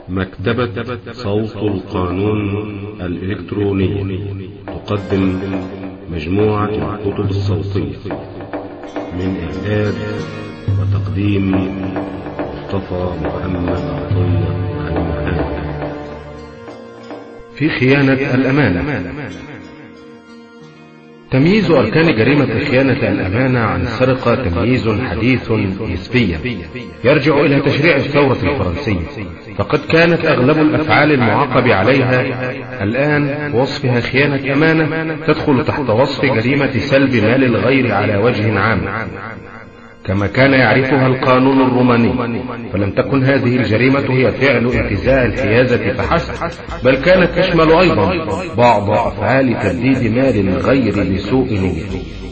مكتبة صوت القانون الإلكتروني تقدم مجموعة الكتب الصوتية من إعداد وتقديم مصطفى محمد عطية المحامي. في خيانة الأمانة. تمييز أركان جريمة خيانة الأمانة عن السرقة تمييز حديث نسبيا يرجع إلى تشريع الثورة الفرنسية، فقد كانت أغلب الأفعال المعاقب عليها الآن وصفها خيانة أمانة تدخل تحت وصف جريمة سلب مال الغير على وجه عام كما كان يعرفها القانون الروماني، فلم تكن هذه الجريمة هي فعل انتزاع الحيازة فحسب، بل كانت تشمل أيضا بعض أفعال تبديد مال الغير بسوء نية،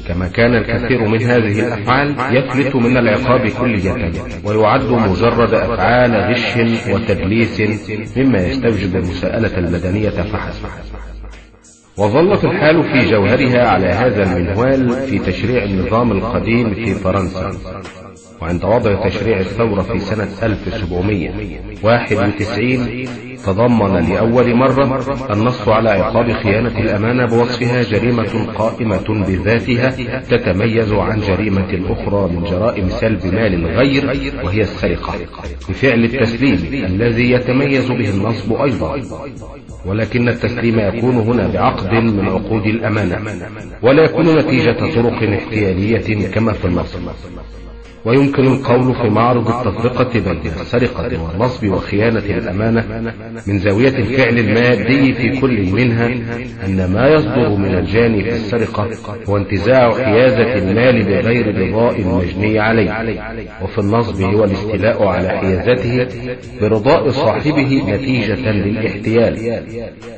كما كان الكثير من هذه الأفعال يفلت من العقاب كلية ويعد مجرد أفعال غش وتدليس مما يستوجب المساءلة المدنية فحسب. وظلت الحال في جوهرها على هذا المنوال في تشريع النظام القديم في فرنسا، وعند وضع تشريع الثورة في سنة 1791 تضمن لأول مرة النص على عقاب خيانة الأمانة بوصفها جريمة قائمة بذاتها تتميز عن جريمة أخرى من جرائم سلب مال الغير وهي السرقة بفعل التسليم الذي يتميز به النصب أيضا، ولكن التسليم يكون هنا بعقد من عقود الأمانة ولا يكون نتيجة طرق احتيالية كما في النصب. ويمكن القول في معرض التفرقة بين السرقة والنصب وخيانة الأمانة من زاوية الفعل المادي في كل منها أن ما يصدر من الجاني في السرقة هو انتزاع حيازة المال بغير رضاء المجني عليه، وفي النصب هو الاستيلاء على حيازته برضاء صاحبه نتيجة للاحتيال.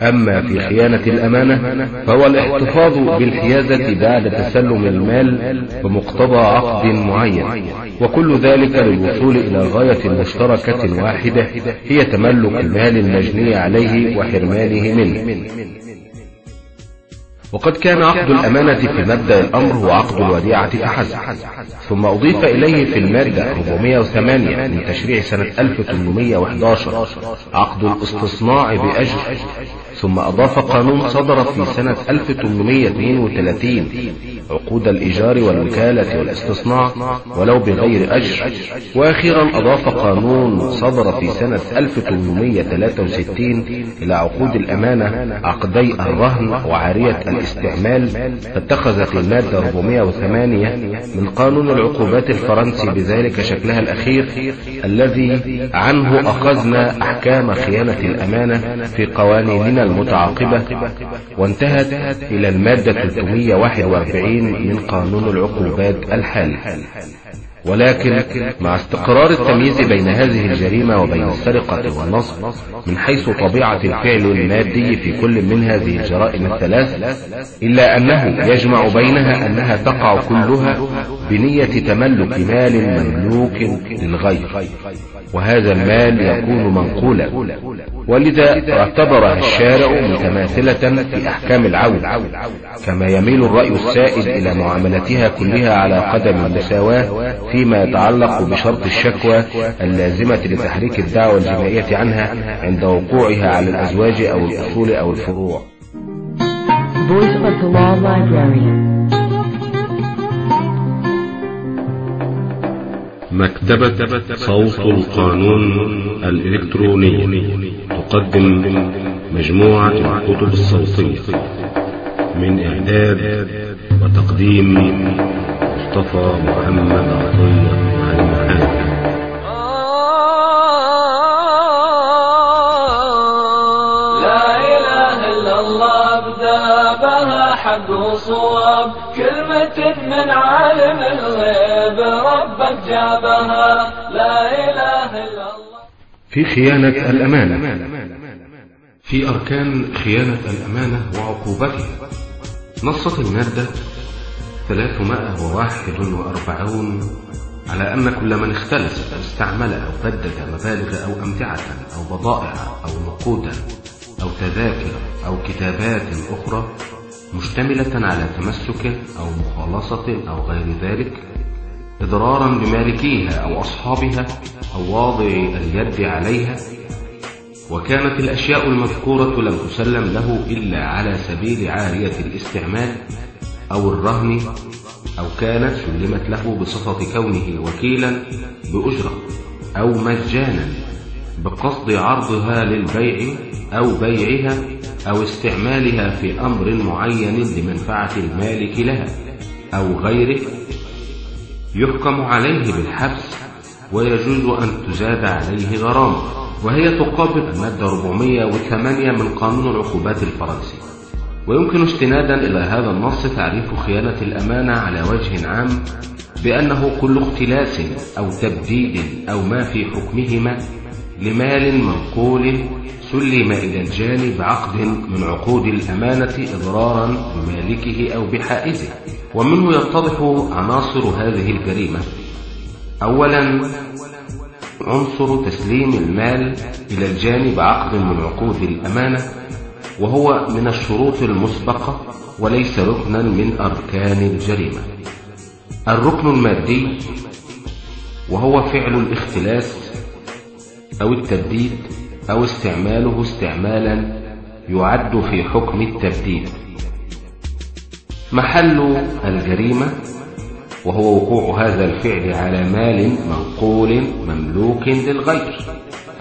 أما في خيانة الأمانة فهو الاحتفاظ بالحيازة بعد تسلم المال بمقتضى عقد معين، وكل ذلك للوصول إلى غاية مشتركة واحدة هي تملك المال المجني عليه وحرمانه منه. وقد كان عقد الأمانة في مبدأ الأمر هو عقد الوديعة فحسب، ثم أضيف إليه في المادة 408 من تشريع سنة 1811 عقد الاستصناع بأجر، ثم أضاف قانون صدر في سنة 1832 عقود الإيجار والوكالة والاستصناع ولو بغير أجر، وأخيرا أضاف قانون صدر في سنة 1863 إلى عقود الأمانة عقدي الرهن وعارية الاستعمال، فاتخذ في المادة 408 من قانون العقوبات الفرنسي بذلك شكلها الأخير الذي عنه أخذنا أحكام خيانة الأمانة في قوانيننا المتعاقبة، وانتهت إلى المادة 341 من قانون العقوبات الحالي. ولكن مع استقرار التمييز بين هذه الجريمة وبين السرقة والنصب من حيث طبيعة الفعل المادي في كل من هذه الجرائم الثلاث، إلا أنه يجمع بينها أنها تقع كلها بنية تملك مال مملوك للغير، وهذا المال يكون منقولا، ولذا اعتبرها الشارع متماثلة في أحكام العون، كما يميل الرأي السائد إلى معاملتها كلها على قدم المساواة فيما يتعلق بشرط الشكوى اللازمة لتحريك الدعوى الجنائية عنها عند وقوعها على الأزواج أو الأصول أو الفروع. Voice of the Law Library. مكتبة صوت القانون الإلكتروني تقدم مجموعة الكتب الصوتية من إعداد وتقديم مصطفى محمد عطية المحامي. لا إله إلا الله بدابها حق وصواب، كلمة من عالم الغيب ربك جابها. لا إله إلا الله. في خيانة الأمانة. في أركان خيانة الأمانة وعقوبتها نصت المادة 341 على أن كل من اختلس أو استعمل أو بدد مبالغ أو أمتعة أو بضائع أو نقودا أو تذاكر أو كتابات أخرى مشتملة على تمسك أو مخالصة أو غير ذلك إضرارا بمالكيها أو أصحابها أو واضع اليد عليها وكانت الأشياء المذكورة لم تسلم له إلا على سبيل عارية الاستعمال أو الرهن، أو كانت سلمت له بصفة كونه وكيلا بأجرة أو مجانا بقصد عرضها للبيع أو بيعها أو استعمالها في أمر معين لمنفعة المالك لها أو غيره، يحكم عليه بالحبس ويجوز أن تزاد عليه غرامة، وهي تقابل المادة 408 من قانون العقوبات الفرنسي. ويمكن استنادا إلى هذا النص تعريف خيانة الأمانة على وجه عام بأنه كل اختلاس أو تبديد أو ما في حكمهما لمال منقول سلم إلى الجاني بعقد من عقود الأمانة إضرارا بمالكه أو بحائزه. ومنه يتضح عناصر هذه الجريمة: أولا، عنصر تسليم المال إلى الجاني بعقد من عقود الأمانة، وهو من الشروط المسبقة وليس ركنا من أركان الجريمة. الركن المادي، وهو فعل الاختلاس أو التبديد أو استعماله استعمالا يعد في حكم التبديد. محل الجريمة، وهو وقوع هذا الفعل على مال منقول مملوك للغير،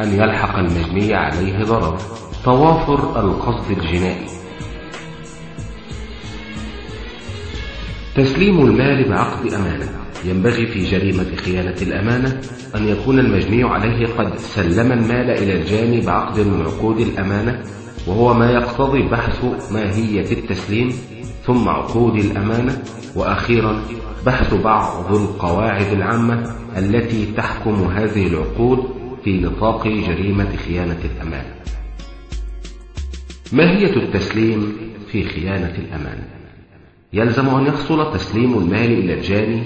أن يلحق المجني عليه ضرر. توافر القصد الجنائي. تسليم المال بعقد أمانة. ينبغي في جريمة خيانة الأمانة أن يكون المجني عليه قد سلم المال إلى الجاني بعقد من عقود الأمانة، وهو ما يقتضي بحث ماهية التسليم، ثم عقود الأمانة، وأخيرا بحث بعض القواعد العامة التي تحكم هذه العقود في نطاق جريمة خيانة الأمانة. ماهية التسليم في خيانة الأمانة: يلزم أن يحصل تسليم المال إلى الجاني،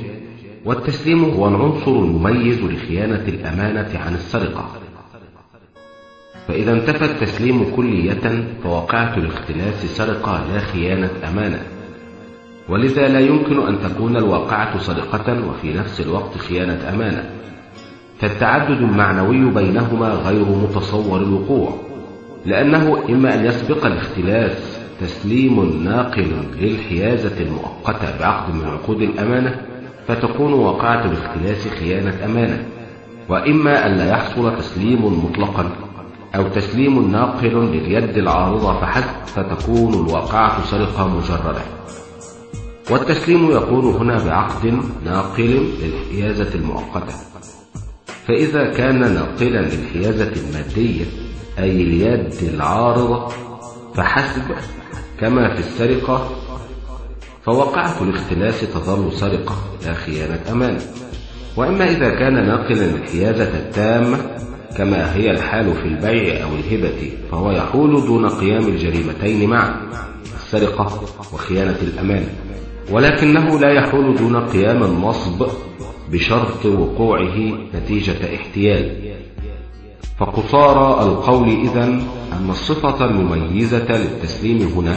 والتسليم هو العنصر المميز لخيانة الأمانة عن السرقة. فإذا انتفى التسليم كلية فواقعة الاختلاس سرقة لا خيانة أمانة، ولذا لا يمكن أن تكون الواقعة سرقة وفي نفس الوقت خيانة أمانة، فالتعدد المعنوي بينهما غير متصور الوقوع، لأنه إما أن يسبق الاختلاس تسليم ناقل للحيازة المؤقتة بعقد من عقود الأمانة فتكون واقعة الاختلاس خيانة أمانة، وإما أن لا يحصل تسليم مطلقا أو تسليم ناقل لليد العارضة فحسب فتكون الواقعة سرقة مجردة. والتسليم يكون هنا بعقد ناقل للحيازة المؤقتة، فإذا كان ناقلا للحيازة المادية أي اليد العارضة فحسب كما في السرقة، فواقعة الاختلاس تظل سرقة لا خيانة أمانة. وإما إذا كان ناقلا للحيازة التامة كما هي الحال في البيع أو الهبة، فهو يحول دون قيام الجريمتين معا، السرقة وخيانة الأمانة، ولكنه لا يحول دون قيام النصب بشرط وقوعه نتيجة احتيال. فقصارى القول إذن أن الصفة المميزة للتسليم هنا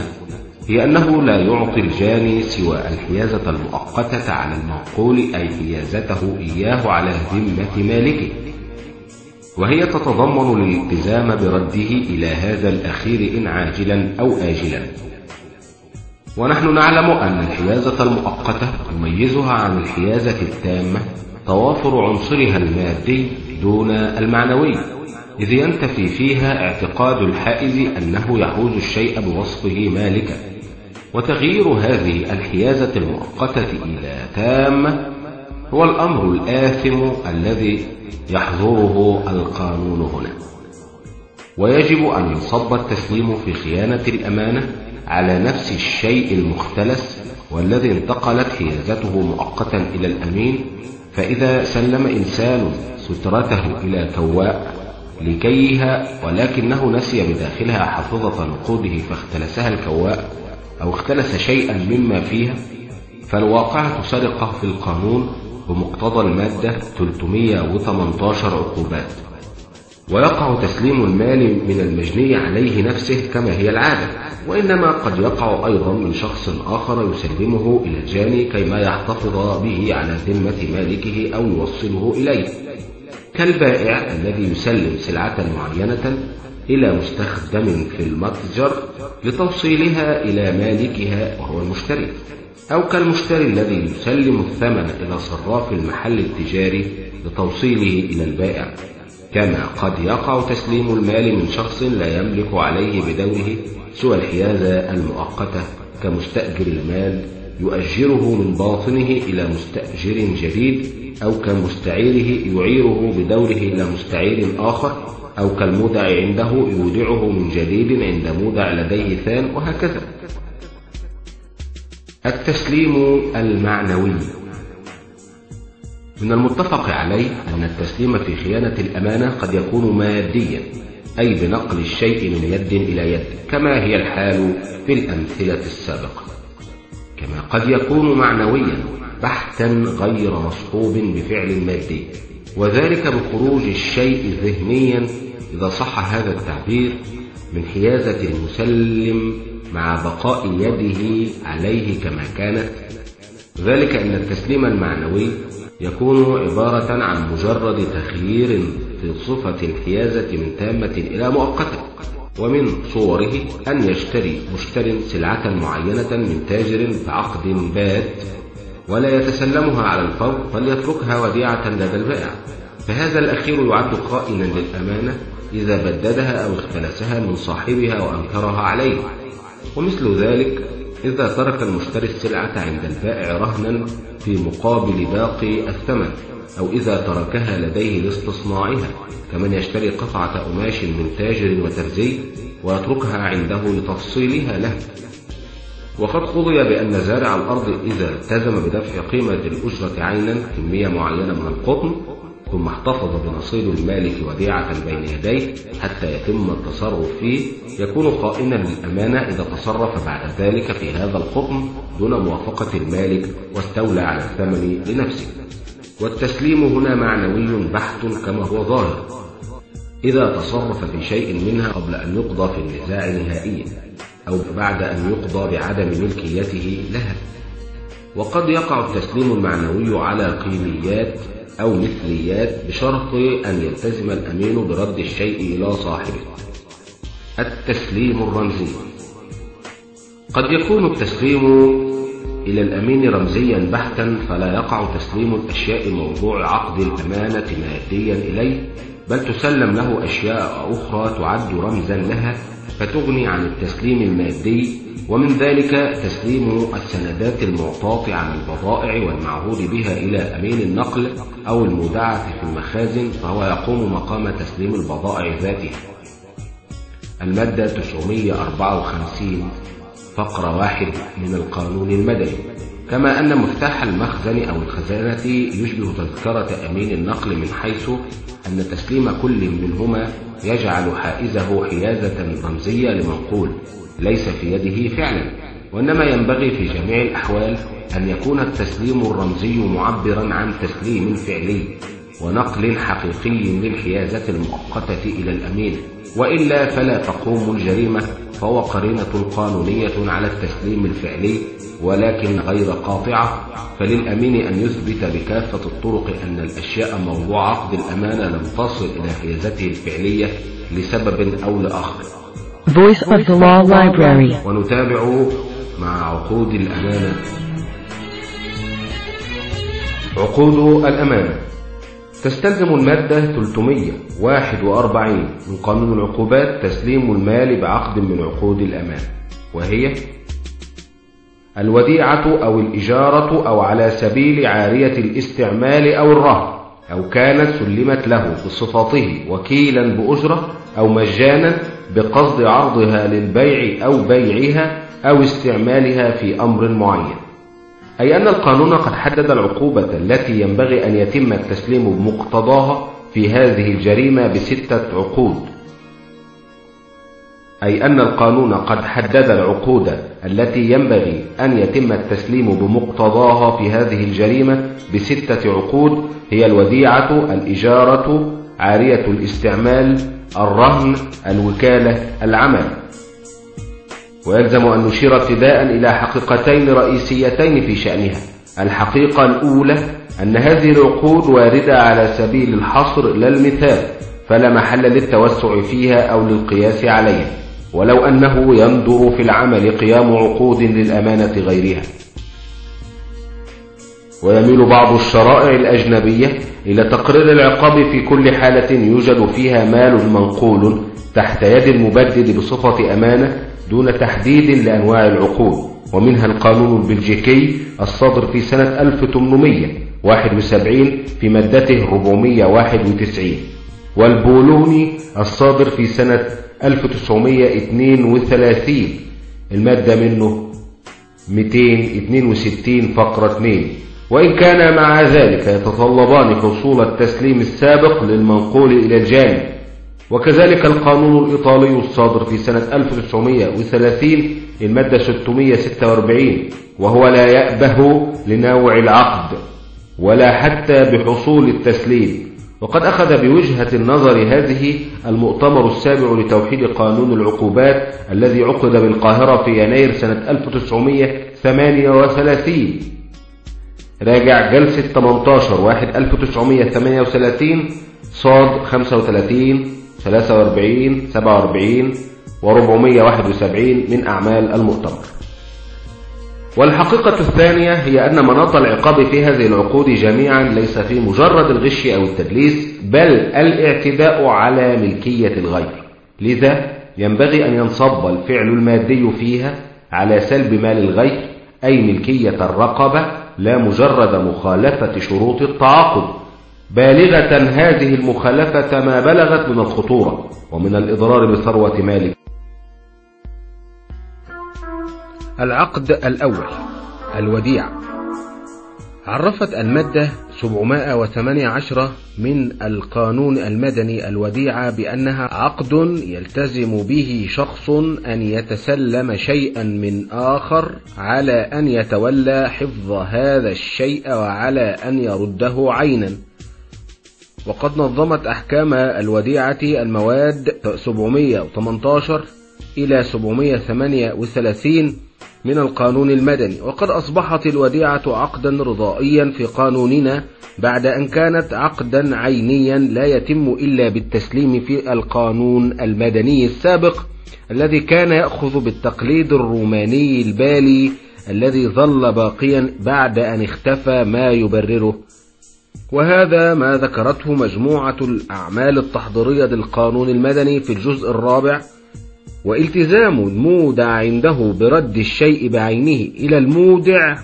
هي أنه لا يعطي الجاني سوى الحيازة المؤقتة على المنقول، أي حيازته إياه على ذمة مالكه، وهي تتضمن الالتزام برده إلى هذا الأخير إن عاجلا أو آجلا. ونحن نعلم أن الحيازة المؤقتة يميزها عن الحيازة التامة توافر عنصرها المادي دون المعنوي، إذ ينتفي فيها اعتقاد الحائز أنه يحوز الشيء بوصفه مالكا، وتغيير هذه الحيازة المؤقتة إلى تامة هو الأمر الآثم الذي يحظره القانون هنا. ويجب أن ينصب التسليم في خيانة الأمانة على نفس الشيء المختلس والذي انتقلت حيازته مؤقتا إلى الأمين. فإذا سلم إنسان سترته إلى كواء لكيها ولكنه نسي بداخلها حافظة نقوده فاختلسها الكواء أو اختلس شيئا مما فيها، فالواقعة سرقة في القانون بمقتضى المادة 318 عقوبات. ويقع تسليم المال من المجني عليه نفسه كما هي العادة، وإنما قد يقع أيضا من شخص آخر يسلمه إلى الجاني كيما يحتفظ به على ذمة مالكه أو يوصله إليه، كالبائع الذي يسلم سلعة معينة إلى مستخدم في المتجر لتوصيلها إلى مالكها وهو المشتري، أو كالمشتري الذي يسلم الثمن إلى صراف المحل التجاري لتوصيله إلى البائع. كما قد يقع تسليم المال من شخص لا يملك عليه بدوره سوى الحيازة المؤقتة كمستأجر المال يؤجره من باطنه إلى مستأجر جديد، أو كمستعيره يعيره بدوره إلى مستعير آخر، أو كالمودع عنده يودعه من جديد عند مودع لديه ثان، وهكذا. التسليم المعنوي. من المتفق عليه أن التسليم في خيانة الأمانة قد يكون ماديا، أي بنقل الشيء من يد إلى يد كما هي الحال في الأمثلة السابقة، كما قد يكون معنويا بحتا غير مصحوب بفعل مادي، وذلك بخروج الشيء ذهنيا إذا صح هذا التعبير من حيازة المسلم مع بقاء يده عليه كما كانت. ذلك أن التسليم المعنوي يكون عبارة عن مجرد تخيير في صفة الحيازة من تامة إلى مؤقتة، ومن صوره أن يشتري مشتر سلعة معينة من تاجر بعقد بات ولا يتسلمها على الفور، بل يتركها وديعة لدى البائع، فهذا الأخير يعد خائنا للأمانة إذا بددها أو اختلسها من صاحبها وأنكرها عليه. ومثل ذلك إذا ترك المشتري السلعة عند البائع رهنا في مقابل باقي الثمن، أو إذا تركها لديه لاستصناعها، كمن يشتري قطعة قماش من تاجر وترزي ويتركها عنده لتفصيلها له. وقد قضي بأن زارع الأرض إذا التزم بدفع قيمة الأجرة عينا كمية معينة من القطن ثم احتفظ بنصيب المالك وديعة بين يديه حتى يتم التصرف فيه، يكون خائنا للأمانة إذا تصرف بعد ذلك في هذا القطن دون موافقة المالك واستولى على الثمن لنفسه. والتسليم هنا معنوي بحت كما هو ظاهر إذا تصرف في شيء منها قبل أن يقضى في النزاع نهائيا، أو بعد أن يقضى بعدم ملكيته لها. وقد يقع التسليم المعنوي على قيميات أو مثليات بشرط أن يلتزم الأمين برد الشيء إلى صاحبه. التسليم الرمزي. قد يكون التسليم إلى الأمين رمزيا بحتا، فلا يقع تسليم الأشياء موضوع عقد الأمانة ماديا إليه، بل تسلم له أشياء أخرى تعد رمزا لها فتغني عن التسليم المادي، ومن ذلك تسليم السندات المعطاة عن البضائع والمعهود بها إلى أمين النقل أو المودعة في المخازن، فهو يقوم مقام تسليم البضائع ذاتها. المادة 954 فقرة 1 من القانون المدني. كما أن مفتاح المخزن أو الخزانة يشبه تذكرة أمين النقل، من حيث أن تسليم كل منهما يجعل حائزه حيازة رمزية لمنقول ليس في يده فعلا، وإنما ينبغي في جميع الأحوال أن يكون التسليم الرمزي معبرا عن تسليم فعلي ونقل حقيقي للحيازة المؤقتة إلى الأمين، وإلا فلا تقوم الجريمة، فهو قرينة قانونية على التسليم الفعلي ولكن غير قاطعة. فللأمين أن يثبت بكافة الطرق أن الأشياء موضوع عقد الأمانة لم تصل إلى حيازته الفعلية لسبب أو لآخر. Voice of the Law Library. ونتابع مع عقود الأمانة. عقود الأمانة تستلزم المادة 341 من قانون العقوبات تسليم المال بعقد من عقود الأمانة، وهي الوديعة أو الإجارة أو على سبيل عارية الاستعمال أو الرهن، أو كانت سلمت له بصفته وكيلا بأجرة أو مجانا بقصد عرضها للبيع أو بيعها أو استعمالها في أمر معين. أي أن القانون قد حدد العقوبة التي ينبغي أن يتم التسليم بمقتضاها في هذه الجريمة ب6 عقود. أي أن القانون قد حدد العقود التي ينبغي أن يتم التسليم بمقتضاها في هذه الجريمة ب6 عقود، هي الوديعة، الإجارة، عارية الاستعمال، الرهن، الوكالة، العمل. ويلزم أن نشير ابتداء إلى حقيقتين رئيسيتين في شأنها. الحقيقة الأولى أن هذه العقود واردة على سبيل الحصر لا المثال، فلا محل للتوسع فيها أو للقياس عليها، ولو أنه يندر في العمل قيام عقود للأمانة غيرها. ويميل بعض الشرائع الأجنبية إلى تقرير العقاب في كل حالة يوجد فيها مال منقول تحت يد المبدد بصفة أمانة دون تحديد لأنواع العقود، ومنها القانون البلجيكي الصادر في سنة 1871 في مادته 491، والبولوني الصادر في سنة 1932 المادة منه 262 فقرة 2، وإن كان مع ذلك يتطلبان حصول التسليم السابق للمنقول إلى الجانب. وكذلك القانون الإيطالي الصادر في سنة 1930 المادة 646، وهو لا يأبه لنوع العقد ولا حتى بحصول التسليم. وقد أخذ بوجهة النظر هذه المؤتمر السابع لتوحيد قانون العقوبات الذي عقد بالقاهرة في يناير سنة 1938. راجع جلسة 18/1/1938 صاد 35 43 47 و471 من أعمال المؤتمر. والحقيقة الثانية هي أن مناط العقاب في هذه العقود جميعا ليس في مجرد الغش أو التدليس، بل الاعتداء على ملكية الغير. لذا ينبغي أن ينصب الفعل المادي فيها على سلب مال الغير، أي ملكية الرقبة، لا مجرد مخالفة شروط التعاقد، بالغة هذه المخالفة ما بلغت من الخطورة ومن الإضرار بثروة مالك. العقد الأول، الوديعة. عرفت المادة 718 من القانون المدني الوديعة بأنها عقد يلتزم به شخص أن يتسلم شيئا من آخر على أن يتولى حفظ هذا الشيء وعلى أن يرده عينا. وقد نظمت أحكام الوديعة المواد 718 إلى 738 من القانون المدني. وقد أصبحت الوديعة عقدا رضائيا في قانوننا بعد أن كانت عقدا عينيا لا يتم إلا بالتسليم في القانون المدني السابق الذي كان يأخذ بالتقليد الروماني البالي الذي ظل باقيا بعد أن اختفى ما يبرره. وهذا ما ذكرته مجموعة الأعمال التحضيرية للقانون المدني في الجزء الرابع. والتزام المودع عنده برد الشيء بعينه إلى المودع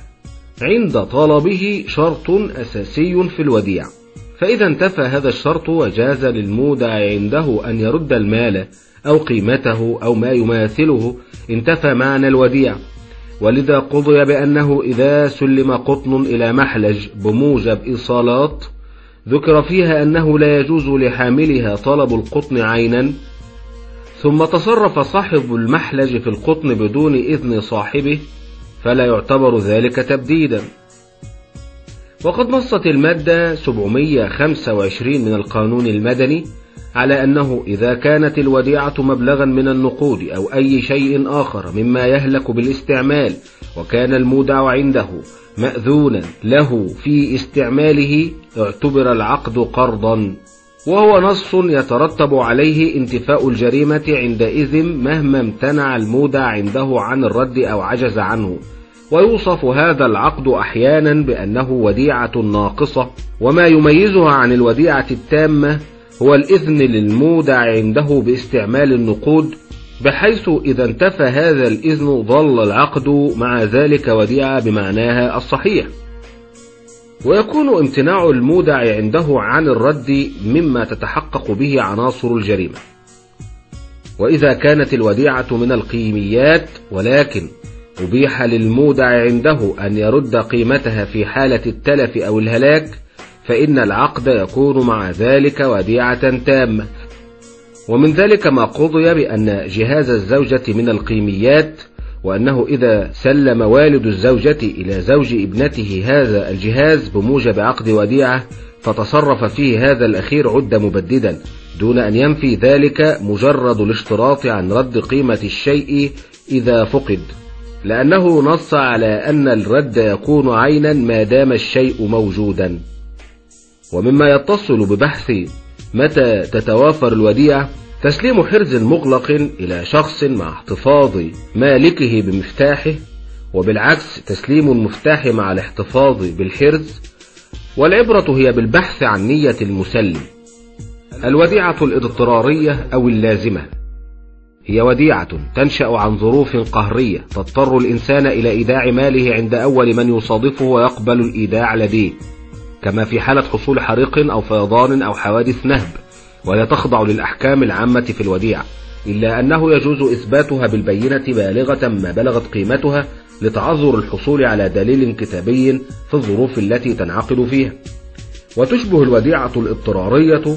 عند طلبه شرط أساسي في الوديعة، فإذا انتفى هذا الشرط وجاز للمودع عنده أن يرد المال أو قيمته أو ما يماثله انتفى معنى الوديعة. ولذا قضي بأنه إذا سلم قطن إلى محلج بموجب إيصالات ذكر فيها أنه لا يجوز لحاملها طلب القطن عينا، ثم تصرف صاحب المحلج في القطن بدون إذن صاحبه، فلا يعتبر ذلك تبديدا. وقد نصت المادة 725 من القانون المدني على أنه إذا كانت الوديعة مبلغا من النقود أو أي شيء آخر مما يهلك بالاستعمال وكان المودع عنده مأذونا له في استعماله اعتبر العقد قرضا، وهو نص يترتب عليه انتفاء الجريمة عندئذ مهما امتنع المودع عنده عن الرد أو عجز عنه. ويوصف هذا العقد أحيانا بأنه وديعة ناقصة، وما يميزها عن الوديعة التامة هو الإذن للمودع عنده باستعمال النقود، بحيث إذا انتفى هذا الإذن ظل العقد مع ذلك وديعة بمعناها الصحيح. ويكون امتناع المودع عنده عن الرد مما تتحقق به عناصر الجريمة. وإذا كانت الوديعة من القيميات ولكن أبيح للمودع عنده أن يرد قيمتها في حالة التلف أو الهلاك، فإن العقد يكون مع ذلك وديعة تامة. ومن ذلك ما قضي بأن جهاز الزوجة من القيميات، وأنه إذا سلم والد الزوجة إلى زوج ابنته هذا الجهاز بموجب عقد وديعة فتصرف فيه هذا الأخير عد مبددا دون أن ينفي ذلك مجرد الاشتراط عن رد قيمة الشيء إذا فقد. لأنه نص على أن الرد يكون عينا ما دام الشيء موجودا. ومما يتصل ببحث متى تتوافر الوديعة تسليم حرز مغلق إلى شخص مع احتفاظ مالكه بمفتاحه، وبالعكس تسليم المفتاح مع الاحتفاظ بالحرز، والعبرة هي بالبحث عن نية المسلم. الوديعة الاضطرارية أو اللازمة هي وديعة تنشأ عن ظروف قهرية تضطر الإنسان إلى إيداع ماله عند أول من يصادفه ويقبل الإيداع لديه، كما في حالة حصول حريق أو فيضان أو حوادث نهب، وهي تخضع للأحكام العامة في الوديعة، إلا أنه يجوز إثباتها بالبينة بالغة ما بلغت قيمتها لتعذر الحصول على دليل كتابي في الظروف التي تنعقد فيها. وتشبه الوديعة الاضطرارية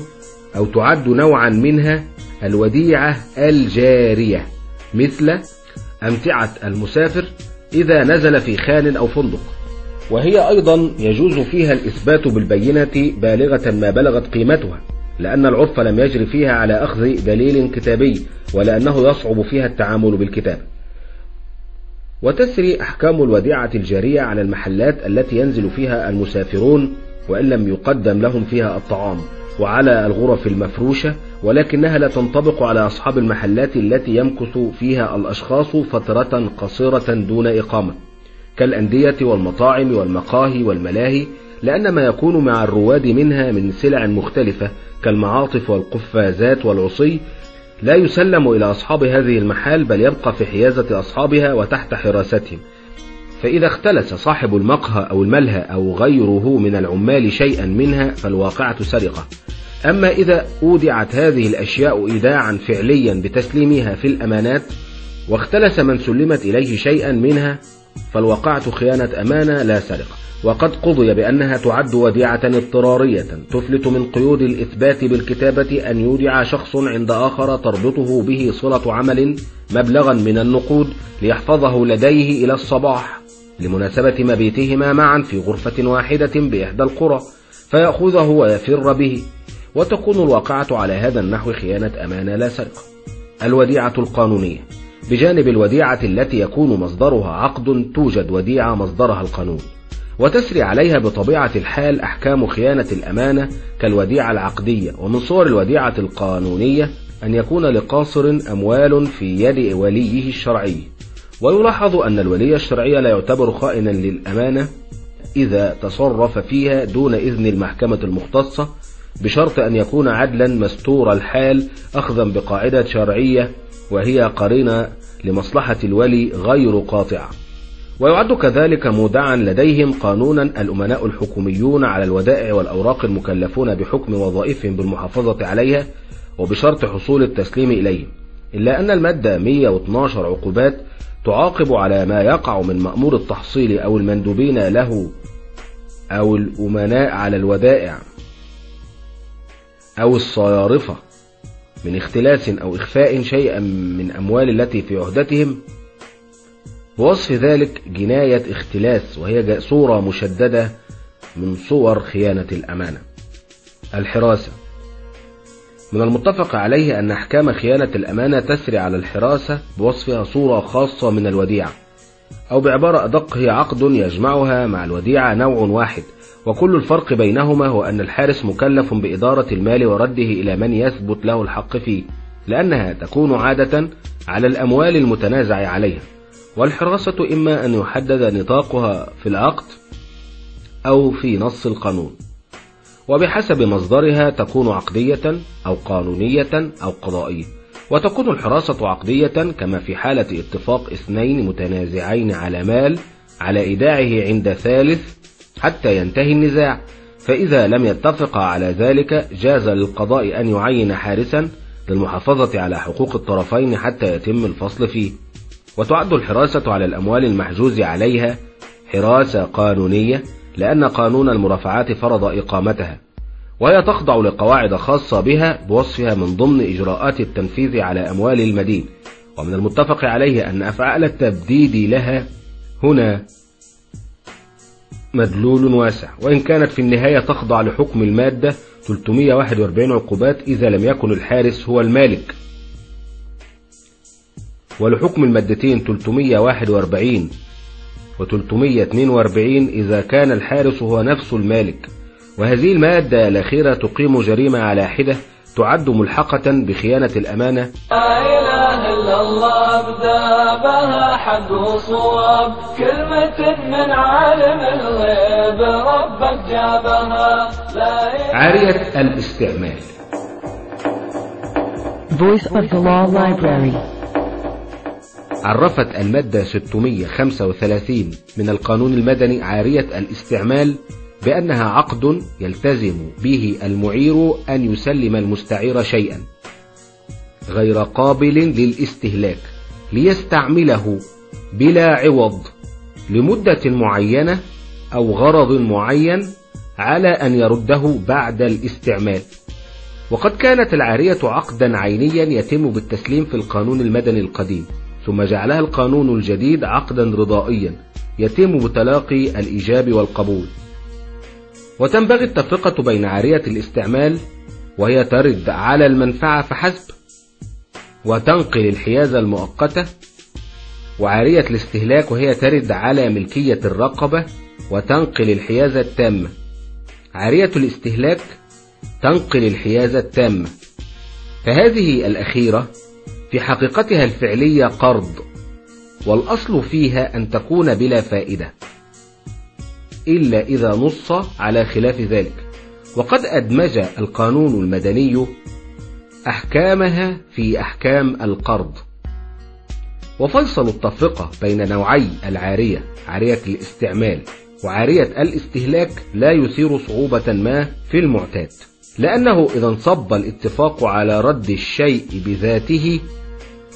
أو تعد نوعا منها الوديعة الجارية، مثل أمتعة المسافر إذا نزل في خان أو فندق، وهي أيضا يجوز فيها الإثبات بالبينة بالغة ما بلغت قيمتها، لأن العرف لم يجري فيها على أخذ دليل كتابي، ولأنه يصعب فيها التعامل بالكتاب. وتسري أحكام الوديعة الجارية على المحلات التي ينزل فيها المسافرون وإن لم يقدم لهم فيها الطعام، وعلى الغرف المفروشة، ولكنها لا تنطبق على أصحاب المحلات التي يمكث فيها الأشخاص فترة قصيرة دون إقامة، كالأندية والمطاعم والمقاهي والملاهي، لأن ما يكون مع الرواد منها من سلع مختلفة كالمعاطف والقفازات والعصي لا يسلم إلى أصحاب هذه المحال، بل يبقى في حيازة أصحابها وتحت حراستهم. فإذا اختلس صاحب المقهى أو الملهى أو غيره من العمال شيئا منها فالواقعة سرقة. أما إذا أودعت هذه الأشياء إيداعا فعليا بتسليمها في الأمانات واختلس من سلمت إليه شيئا منها فالواقعة خيانة أمانة لا سرقة. وقد قضي بأنها تعد وديعة اضطرارية تفلت من قيود الإثبات بالكتابة أن يودع شخص عند آخر تربطه به صلة عمل مبلغا من النقود ليحفظه لديه إلى الصباح لمناسبة مبيتهما معا في غرفة واحدة بإحدى القرى، فيأخذه ويفر به، وتكون الواقعة على هذا النحو خيانة أمانة لا سرقة. الوديعة القانونية بجانب الوديعة التي يكون مصدرها عقد توجد وديعة مصدرها القانون، وتسري عليها بطبيعة الحال أحكام خيانة الأمانة كالوديعة العقدية. ومن صور الوديعة القانونية أن يكون لقاصر أموال في يد وليه الشرعي، ويلاحظ أن الولي الشرعي لا يعتبر خائنا للأمانة إذا تصرف فيها دون إذن المحكمة المختصة، بشرط أن يكون عدلا مستور الحال أخذا بقاعدة شرعية وهي قرينة لمصلحة الولي غير قاطعة. ويعد كذلك مودعا لديهم قانونا الأمناء الحكوميون على الودائع والأوراق المكلفون بحكم وظائفهم بالمحافظة عليها وبشرط حصول التسليم إليهم، إلا أن المادة 112 عقوبات تعاقب على ما يقع من مأمور التحصيل أو المندوبين له أو الأمناء على الودائع أو الصيارفة من اختلاس أو إخفاء شيئا من أموال التي في عهدتهم، بوصف ذلك جناية اختلاس، وهي صورة مشددة من صور خيانة الأمانة. الحراسة من المتفق عليه أن أحكام خيانة الأمانة تسري على الحراسة بوصفها صورة خاصة من الوديعة، أو بعبارة أدق هي عقد يجمعها مع الوديعة نوع واحد، وكل الفرق بينهما هو أن الحارس مكلف بإدارة المال ورده إلى من يثبت له الحق فيه، لأنها تكون عادة على الأموال المتنازع عليها. والحراسة إما أن يحدد نطاقها في العقد أو في نص القانون، وبحسب مصدرها تكون عقدية أو قانونية أو قضائية. وتكون الحراسة عقدية كما في حالة اتفاق اثنين متنازعين على مال على إيداعه عند ثالث حتى ينتهي النزاع، فإذا لم يتفق على ذلك جاز للقضاء أن يعين حارسا للمحافظة على حقوق الطرفين حتى يتم الفصل فيه. وتعد الحراسة على الأموال المحجوز عليها حراسة قانونية، لأن قانون المرافعات فرض إقامتها، وهي تخضع لقواعد خاصة بها بوصفها من ضمن إجراءات التنفيذ على أموال المدين. ومن المتفق عليه أن أفعال التبديد لها هنا مدلول واسع، وإن كانت في النهاية تخضع لحكم المادة 341 عقوبات إذا لم يكن الحارس هو المالك. ولحكم المادتين 341 و 342 إذا كان الحارس هو نفس المالك. وهذه المادة الأخيرة تقيم جريمة على حدة تعد ملحقة بخيانة الأمانة. لا إله إلا الله أبدى بها حق وصواب، كلمة من عالم الغيب ربك جابها. عارية الاستعمال. Voice of the Law Library. عرفت المادة 635 من القانون المدني عارية الاستعمال بأنها عقد يلتزم به المعير أن يسلم المستعير شيئا غير قابل للاستهلاك ليستعمله بلا عوض لمدة معينة أو غرض معين على أن يرده بعد الاستعمال. وقد كانت العارية عقدا عينيا يتم بالتسليم في القانون المدني القديم، ثم جعلها القانون الجديد عقدا رضائيا يتم بتلاقي الإيجاب والقبول. وتنبغي التفرقة بين عارية الاستعمال وهي ترد على المنفعة فحسب وتنقل الحيازة المؤقتة، وعارية الاستهلاك وهي ترد على ملكية الرقبة وتنقل الحيازة التامة. عارية الاستهلاك تنقل الحيازة التامة، فهذه الأخيرة في حقيقتها الفعلية قرض، والأصل فيها أن تكون بلا فائدة إلا إذا نص على خلاف ذلك. وقد أدمج القانون المدني أحكامها في أحكام القرض. وفصل التفرقة بين نوعي العارية، عارية الاستعمال وعارية الاستهلاك، لا يثير صعوبة ما في المعتاد، لأنه إذا انصب الاتفاق على رد الشيء بذاته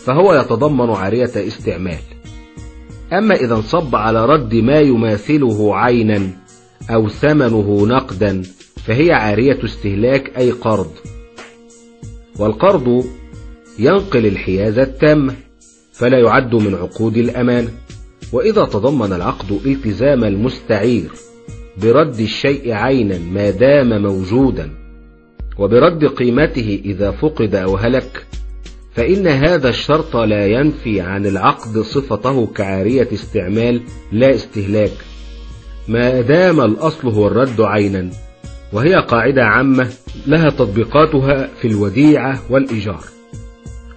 فهو يتضمن عارية استعمال. أما إذا انصب على رد ما يماثله عينا أو ثمنه نقدا فهي عارية استهلاك أي قرض. والقرض ينقل الحيازة التامة فلا يعد من عقود الأمانة. وإذا تضمن العقد التزام المستعير برد الشيء عينا ما دام موجودا وبرد قيمته إذا فقد أو هلك، فإن هذا الشرط لا ينفي عن العقد صفته كعارية استعمال لا استهلاك، ما دام الأصل هو الرد عينا، وهي قاعدة عامة لها تطبيقاتها في الوديعة والإيجار.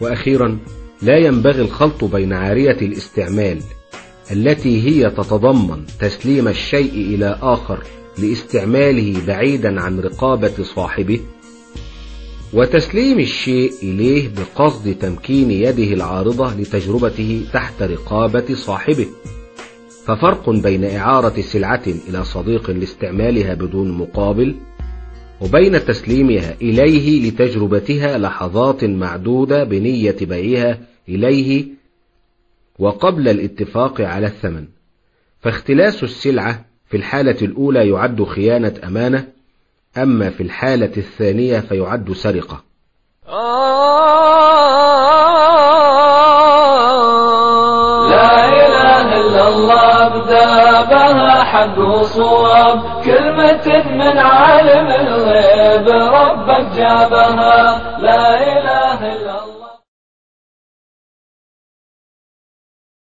وأخيرا، لا ينبغي الخلط بين عارية الاستعمال التي هي تتضمن تسليم الشيء إلى آخر لاستعماله بعيدا عن رقابة صاحبه، وتسليم الشيء إليه بقصد تمكين يده العارضة لتجربته تحت رقابة صاحبه. ففرق بين إعارة سلعة إلى صديق لاستعمالها بدون مقابل، وبين تسليمها إليه لتجربتها لحظات معدودة بنية بيعها إليه وقبل الاتفاق على الثمن. فاختلاس السلعة في الحالة الأولى يعد خيانة أمانة، أما في الحالة الثانية فيعد سرقة. لا إله إلا الله أبدى بها حق وصواب، كلمة من عالم الغيب ربك جابها. لا إله إلا الله.